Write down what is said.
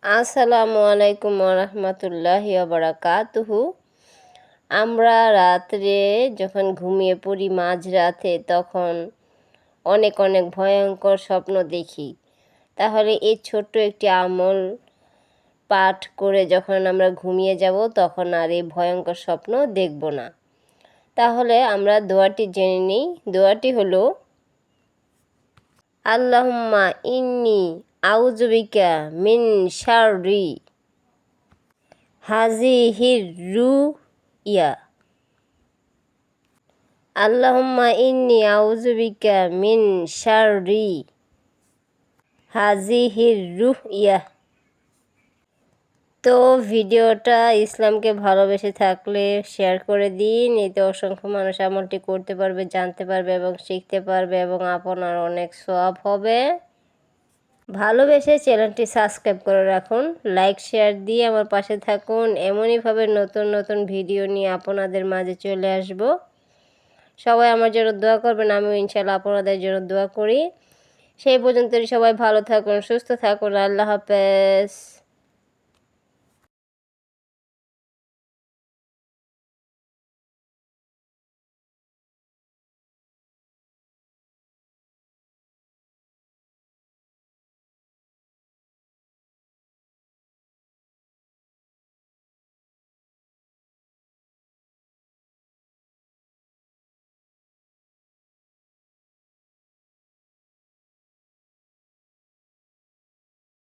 আসসালামু আলাইকুম রহমতুল্লাহি বারাকাতুহু। আমরা রাত্রে যখন ঘুমিয়ে পড়ি মাঝরাতে তখন অনেক অনেক ভয়ঙ্কর স্বপ্ন দেখি। তাহলে এই ছোট্ট একটি আমল পাঠ করে যখন আমরা ঘুমিয়ে যাব তখন আর এই ভয়ঙ্কর স্বপ্ন দেখব না। তাহলে আমরা দোয়াটি জেনে নিই। দোয়াটি হলো আল্লাহুম্মা ইন্নি আউযু বিকা মিন শাররি হাযিহির রুইয়া। আল্লাহুম্মা ইন্নি আউযু বিকা মিন শাররি হাযিহির রুইয়া। তো ভিডিওটা ইসলামকে ভালোবেসে থাকলে শেয়ার করে দিন। এতে অসংখ্য মানুষ আমলটি করতে পারবে, জানতে পারবে এবং শিখতে পারবে এবং আপনার অনেক সওয়াব হবে। ভালোবেসে চ্যানেলটি সাবস্ক্রাইব করে রাখুন, লাইক শেয়ার দিয়ে আমার পাশে থাকুন। এমনইভাবে নতুন নতুন ভিডিও নিয়ে আপনাদের মাঝে চলে আসব। সবাই আমার জন্য দোয়া করবেন, আমিও ইনশাআল্লাহ আপনাদের জন্য দোয়া করি। সেই পর্যন্ত সবাই ভালো থাকুন, সুস্থ থাকুন। আল্লাহ হাফেজ।